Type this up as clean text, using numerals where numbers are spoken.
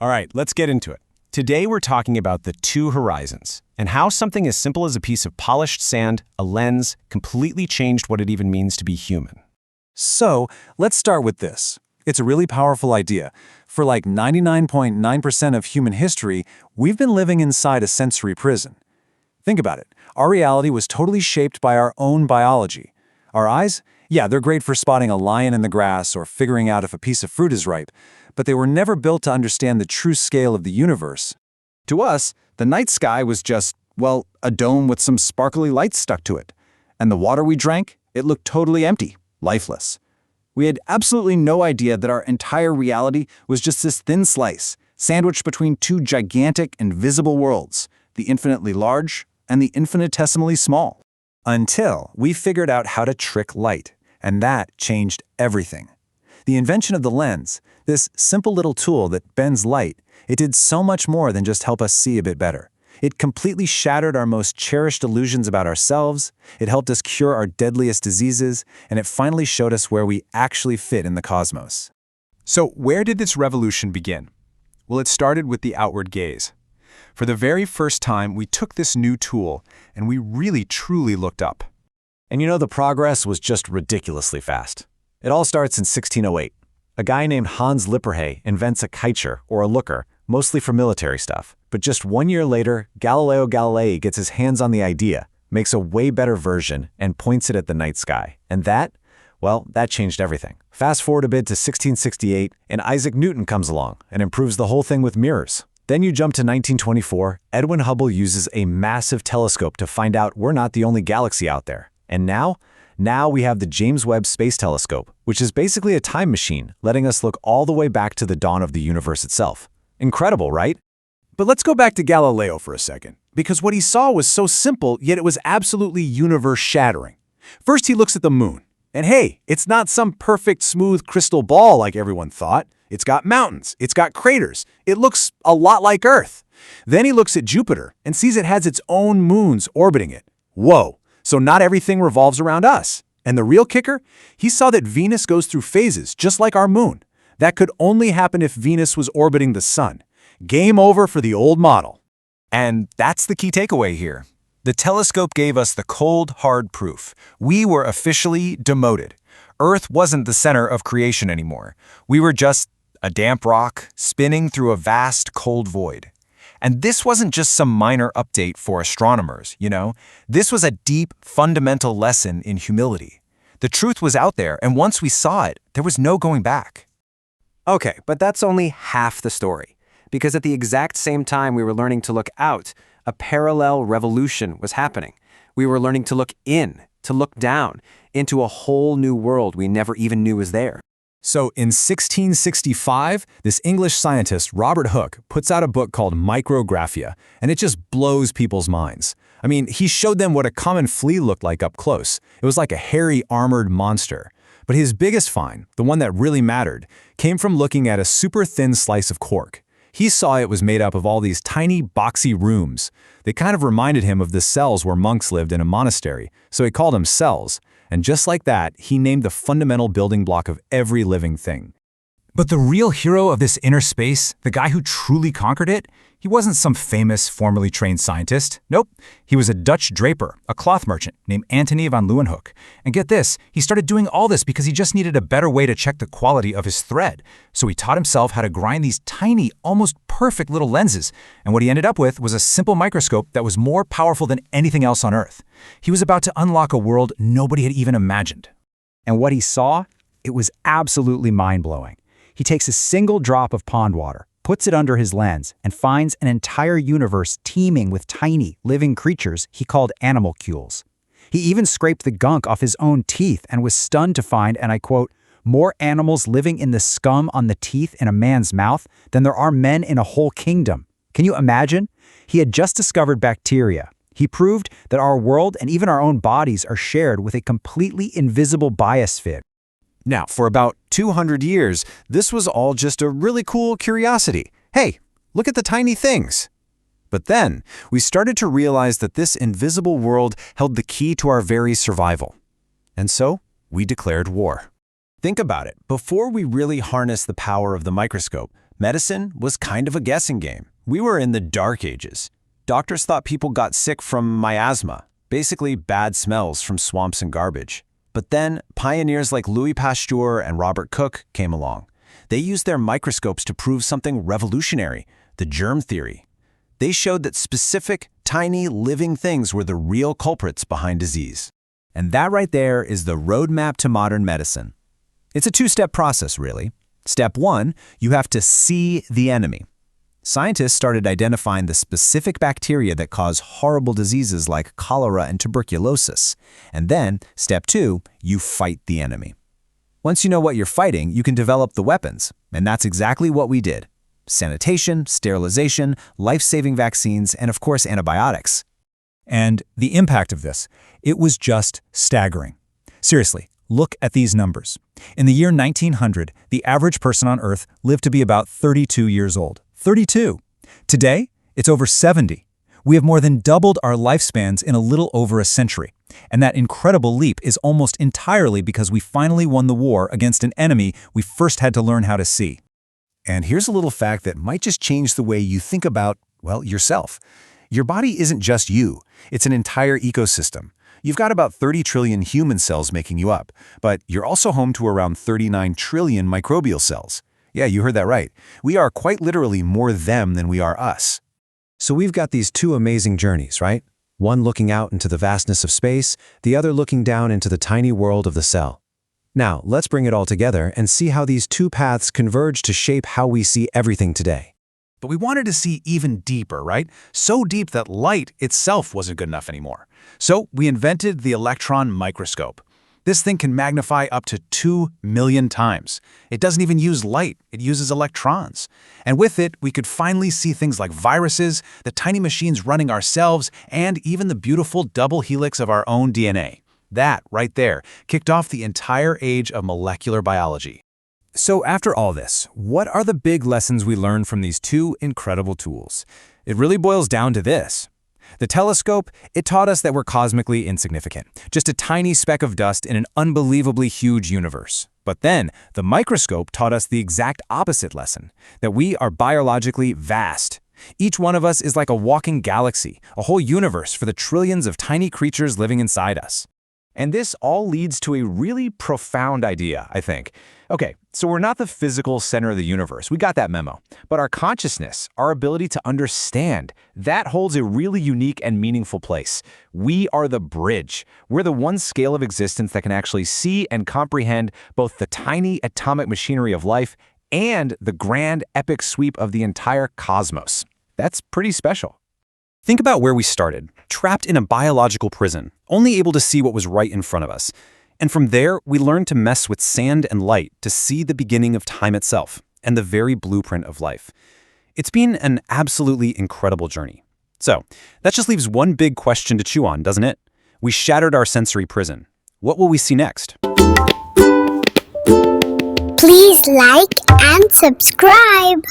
All right, let's get into it. Today we're talking about the two horizons and how something as simple as a piece of polished sand, a lens, completely changed what it even means to be human. So, let's start with this. It's a really powerful idea. For like 99.9% of human history, we've been living inside a sensory prison. Think about it. Our reality was totally shaped by our own biology. Our eyes? Yeah, they're great for spotting a lion in the grass or figuring out if a piece of fruit is ripe, but they were never built to understand the true scale of the universe. To us, the night sky was just, well, a dome with some sparkly lights stuck to it. And the water we drank, it looked totally empty, lifeless. We had absolutely no idea that our entire reality was just this thin slice, sandwiched between two gigantic, invisible worlds, the infinitely large and the infinitesimally small. Until we figured out how to trick light, and that changed everything. The invention of the lens, this simple little tool that bends light, it did so much more than just help us see a bit better. It completely shattered our most cherished illusions about ourselves, it helped us cure our deadliest diseases, and it finally showed us where we actually fit in the cosmos. So where did this revolution begin? Well, it started with the outward gaze. For the very first time, we took this new tool and we really truly looked up. And you know, the progress was just ridiculously fast. It all starts in 1608. A guy named Hans Lippershey invents a kiter, or a looker, mostly for military stuff. But just 1 year later, Galileo Galilei gets his hands on the idea, makes a way better version, and points it at the night sky. And that, well, that changed everything. Fast forward a bit to 1668, and Isaac Newton comes along and improves the whole thing with mirrors. Then you jump to 1924, Edwin Hubble uses a massive telescope to find out we're not the only galaxy out there. And now we have the James Webb Space Telescope, which is basically a time machine, letting us look all the way back to the dawn of the universe itself. Incredible, right? But let's go back to Galileo for a second, because what he saw was so simple, yet it was absolutely universe-shattering. First, he looks at the moon. And hey, it's not some perfect, smooth crystal ball like everyone thought. It's got mountains. It's got craters. It looks a lot like Earth. Then he looks at Jupiter and sees it has its own moons orbiting it. Whoa! So not everything revolves around us. And the real kicker? He saw that Venus goes through phases, just like our moon. That could only happen if Venus was orbiting the sun. Game over for the old model. And that's the key takeaway here. The telescope gave us the cold, hard proof. We were officially demoted. Earth wasn't the center of creation anymore. We were just a damp rock spinning through a vast, cold void. And this wasn't just some minor update for astronomers, you know? This was a deep, fundamental lesson in humility. The truth was out there, and once we saw it, there was no going back. Okay, but that's only half the story. Because at the exact same time we were learning to look out, a parallel revolution was happening. We were learning to look in, to look down, into a whole new world we never even knew was there. So in 1665, this English scientist, Robert Hooke, puts out a book called Microscope, and it just blows people's minds. I mean, he showed them what a common flea looked like up close. It was like a hairy, armored monster. But his biggest find, the one that really mattered, came from looking at a super thin slice of cork. He saw it was made up of all these tiny, boxy rooms. They kind of reminded him of the cells where monks lived in a monastery, so he called them cells. And just like that, he named the fundamental building block of every living thing. But the real hero of this inner space, the guy who truly conquered it, he wasn't some famous, formally trained scientist. Nope, he was a Dutch draper, a cloth merchant named Antonie van Leeuwenhoek. And get this, he started doing all this because he just needed a better way to check the quality of his thread. So he taught himself how to grind these tiny, almost perfect little lenses. And what he ended up with was a simple microscope that was more powerful than anything else on Earth. He was about to unlock a world nobody had even imagined. And what he saw? It was absolutely mind-blowing. He takes a single drop of pond water, puts it under his lens, and finds an entire universe teeming with tiny, living creatures he called animalcules. He even scraped the gunk off his own teeth and was stunned to find, and I quote, "more animals living in the scum on the teeth in a man's mouth than there are men in a whole kingdom." Can you imagine? He had just discovered bacteria. He proved that our world and even our own bodies are shared with a completely invisible biosphere. Now, for about 200 years, this was all just a really cool curiosity. Hey, look at the tiny things. But then, we started to realize that this invisible world held the key to our very survival. And so, we declared war. Think about it. Before we really harnessed the power of the microscope, Medicine was kind of a guessing game. We were in the dark ages. Doctors thought people got sick from miasma, basically bad smells from swamps and garbage. But then, pioneers like Louis Pasteur and Robert Koch came along. They used their microscopes to prove something revolutionary, the germ theory. They showed that specific, tiny, living things were the real culprits behind disease. And that right there is the roadmap to modern medicine. It's a two-step process, really. Step 1, you have to see the enemy. Scientists started identifying the specific bacteria that cause horrible diseases like cholera and tuberculosis. And then, step 2, you fight the enemy. Once you know what you're fighting, you can develop the weapons. And that's exactly what we did. Sanitation, sterilization, life-saving vaccines, and of course antibiotics. And the impact of this, it was just staggering. Seriously, look at these numbers. In the year 1900, the average person on Earth lived to be about 32 years old. 32. Today, it's over 70. We have more than doubled our lifespans in a little over a century. And that incredible leap is almost entirely because we finally won the war against an enemy we first had to learn how to see. And here's a little fact that might just change the way you think about, well, yourself. Your body isn't just you. It's an entire ecosystem. You've got about 30 trillion human cells making you up, but you're also home to around 39 trillion microbial cells. Yeah, you heard that right. We are quite literally more them than we are us. So we've got these two amazing journeys, right? One looking out into the vastness of space, the other looking down into the tiny world of the cell. Now, let's bring it all together and see how these two paths converge to shape how we see everything today. But we wanted to see even deeper, right? So deep that light itself wasn't good enough anymore. So we invented the electron microscope. This thing can magnify up to 2 million times. It doesn't even use light, it uses electrons. And with it, we could finally see things like viruses, the tiny machines running our cells, and even the beautiful double helix of our own DNA. That, right there, kicked off the entire age of molecular biology. So after all this, what are the big lessons we learned from these two incredible tools? It really boils down to this. The telescope, it taught us that we're cosmically insignificant, just a tiny speck of dust in an unbelievably huge universe. But then, the microscope taught us the exact opposite lesson, that we are biologically vast. Each one of us is like a walking galaxy, a whole universe for the trillions of tiny creatures living inside us. And this all leads to a really profound idea, I think. Okay, so we're not the physical center of the universe. We got that memo. But our consciousness, our ability to understand, that holds a really unique and meaningful place. We are the bridge. We're the one scale of existence that can actually see and comprehend both the tiny atomic machinery of life and the grand epic sweep of the entire cosmos. That's pretty special. Think about where we started, trapped in a biological prison, only able to see what was right in front of us. And from there, we learned to mess with sand and light to see the beginning of time itself and the very blueprint of life. It's been an absolutely incredible journey. So, that just leaves one big question to chew on, doesn't it? We shattered our sensory prison. What will we see next? Please like and subscribe.